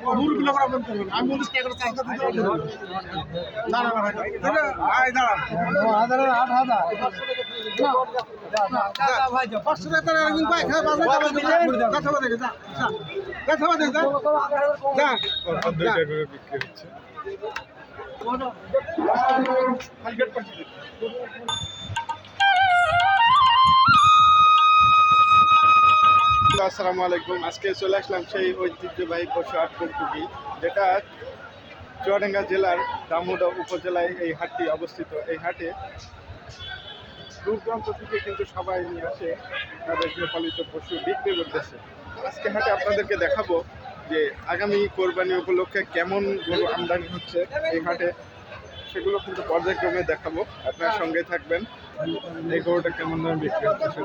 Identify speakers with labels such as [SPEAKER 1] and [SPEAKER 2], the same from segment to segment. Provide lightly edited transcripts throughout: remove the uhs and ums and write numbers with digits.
[SPEAKER 1] আমি বলিস না না ভাই দাঁড়া 500 টাকা একদিন পাই খাই আসসালামু আলাইকুম। আজকে চলে আসলাম সেই ঐতিহ্যবাহী পশু হাট কর্তুকি, যেটা চুয়াডাঙ্গা জেলার দামোদা উপজেলায় এই হাটটি অবস্থিত। এই হাটে দূর দূরান্ত থেকে কিন্তু সবাই নিয়ে আসে তাদের গৃহপালিত পশু বিক্রি করতেছে। আজকে হাটে আপনাদেরকে দেখাবো যে আগামী কোরবানি উপলক্ষে কেমন গরু আমদানি হচ্ছে এই হাটে, সেগুলো কিন্তু পর্যায়ক্রমে দেখাবো। আপনার সঙ্গে থাকবেন। এই গরুটা কেমন দামে বিক্রি হচ্ছে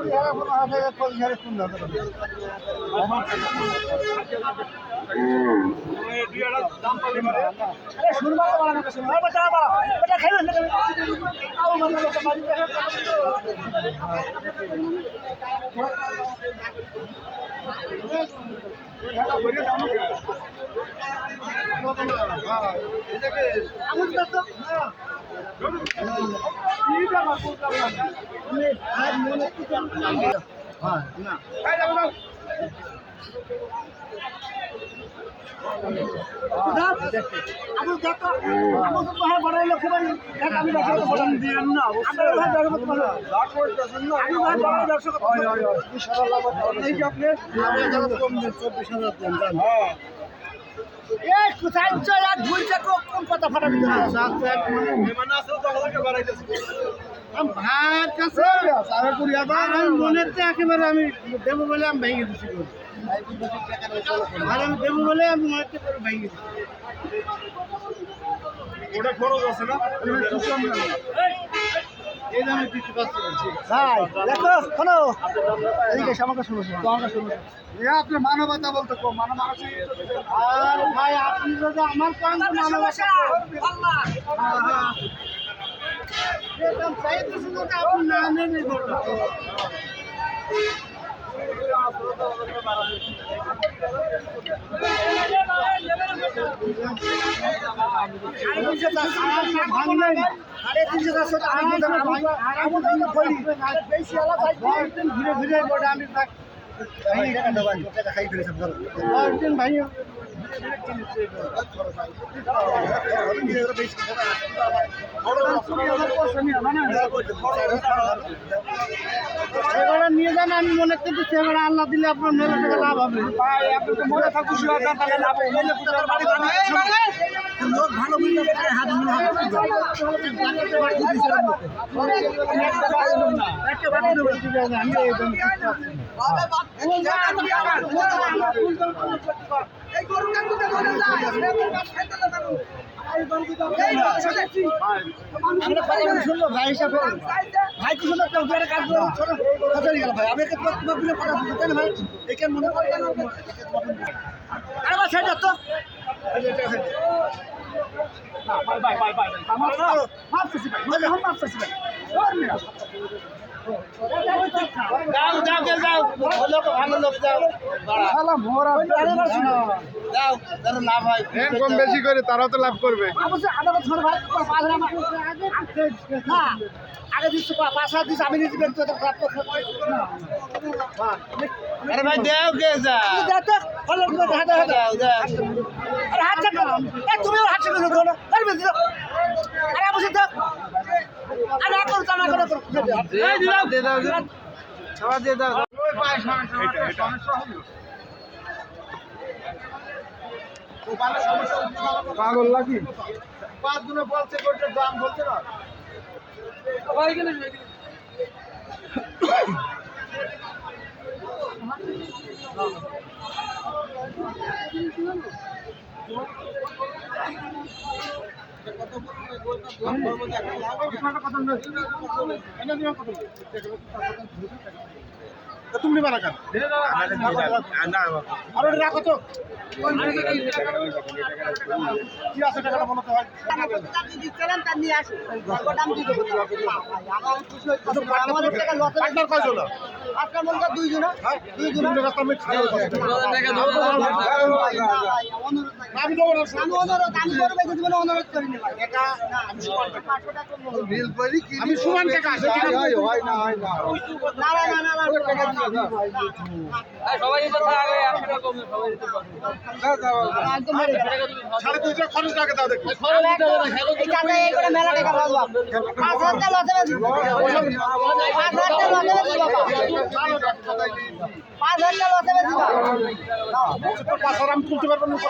[SPEAKER 1] একেবারে আমি দেবো বলে আমি ভেঙে দিচ্ছি, আর আমি দেবো বলে আমি ভেঙে দিচ্ছি। ওটা খরচ আছে না, এই দামে দিতে পারছি ভাই। দেখো শোনো, এইদিকে আমাকে শুনো, আমাকে শুনো। আপনি মানবতা বলতে কো মানসিক, আর ভাই আপনি যদি আমার কান মানবতা আপনি না নেন এই গরুটা। ঘুরে ঘুরে আমি খাই ফেলেছিলাম ভাই। নিয়ে যান, আমি মনে করতেছি এবার আল্লাহ দিলে আপনার মেলা টাকা লাভ হবে। মনে থাকুক লোক ভালো শুনলো ভাই হিসাবে ভাই কি সুন্দর কাজ ভাই আমি ভাই এখানে মনে করি আরে সেটা তো কম বেশি করে তারাও তো লাভ করবে। আগে দিচ্ছি 5-7 দিচ্ছি আমি নিজে ব্যক্তি ভাই দেও কে যা তুমি হাত পাগল লাগি 5 দিনে বলছে গোটার দাম বলছে না তুমি বানা কেন আর রাখো তো কি আছে টাকাটা বলো তো হয় দিচ্ছিলাম তার নিয়ে আসো দাম দিয়ে দেবো আমাদের টাকা লস পার্টনার কয়জন আপনার মনে কর 2 জন 2 জন রাস্তা আমি
[SPEAKER 2] আমি সমান টাকা আছে সাড়ে 2 টাকা খরচ টাকা দাও দেখি আমি তুলতে পারবো না আল্লাহ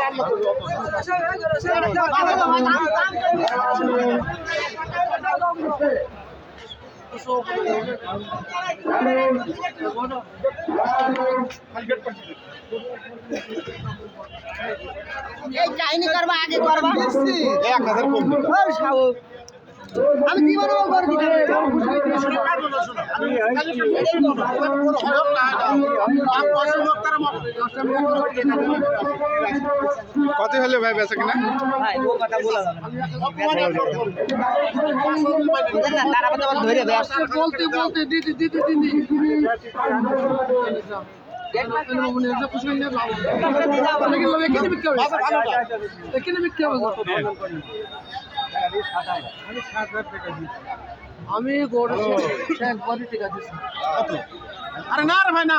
[SPEAKER 3] এই কাহিনী করবা আগে করবা
[SPEAKER 1] 1000 কম দিন।
[SPEAKER 3] আমি জীবনে করে দিতে
[SPEAKER 1] কত হলে ভাই বেচা কিনা?
[SPEAKER 3] ভাই ও কথা বলা যাবে না তারা কথা ধরে বলতে বলতে দিদি দিদি দিদি আমি
[SPEAKER 2] আরে না রে ভাই না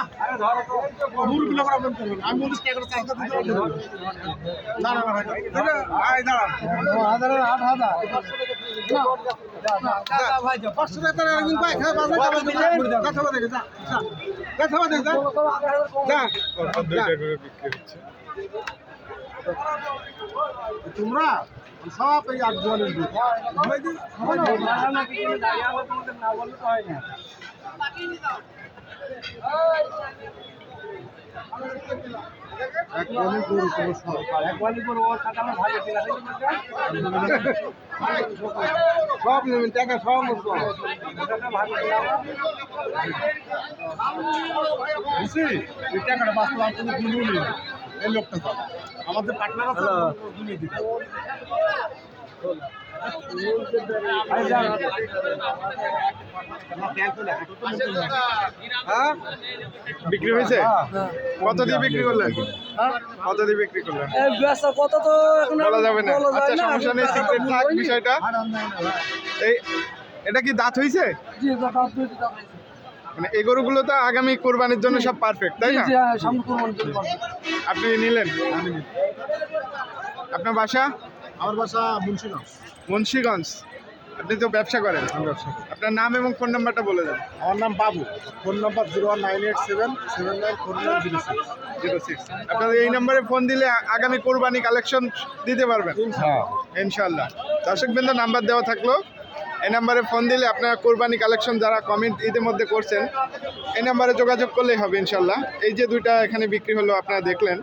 [SPEAKER 2] আমি বলিস না না ভাই তোমরা সব এই 8 জনের সব নেবেন টাকা সব বুঝছি এই টাকাটা বাঁচলাম তুমি দিলুনি এই লোকটা আমাদের পার্টনার আছে দুনিয়ে দিতে
[SPEAKER 1] বিক্রি হয়েছে? কত দিয়ে বিক্রি করলেন? কত দিয়ে বিক্রি করলেন?
[SPEAKER 3] কত তো এখন
[SPEAKER 1] বলা যাবে না। আচ্ছা সমস্যা নেই, সিক্রেট থাক বিষয়টা। এই এটা কি দাঁত হয়েছে?
[SPEAKER 3] জি
[SPEAKER 1] মানে এই গরুগুলো তো আগামী কোরবানির জন্য সব পারফেক্ট, তাই না?
[SPEAKER 3] সামনে কোরবানি করব
[SPEAKER 1] আপনি নিলেন? আপনার বাসা?
[SPEAKER 2] আমার বাসা মুন্সিগঞ্জ।
[SPEAKER 1] মুন্সিগঞ্জ। আপনি তো ব্যবসা করেন। আপনার নাম এবং ফোন নাম্বারটা বলে দেন।
[SPEAKER 2] আমার নাম বাবু, ফোন নাম্বার 01987794906।
[SPEAKER 1] আপনাদের এই নম্বরে ফোন দিলে আগামী কোরবানি কালেকশন দিতে পারবেন ইনশাআল্লাহ। দর্শকবৃন্দ নাম্বার দেওয়া থাকলো, এই নাম্বারে ফোন দিলে আপনারা কোরবানি কালেকশন যারা কমেন্ট ইতিমধ্যে করছেন এই নাম্বারে যোগাযোগ করলেই হবে ইনশাআল্লাহ। এই যে দুইটা এখানে বিক্রি হলো আপনারা দেখলেন,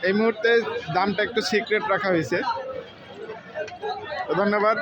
[SPEAKER 1] এই মুহূর্তে দামটা একটু সিক্রেট রাখা হয়েছে। ধন্যবাদ।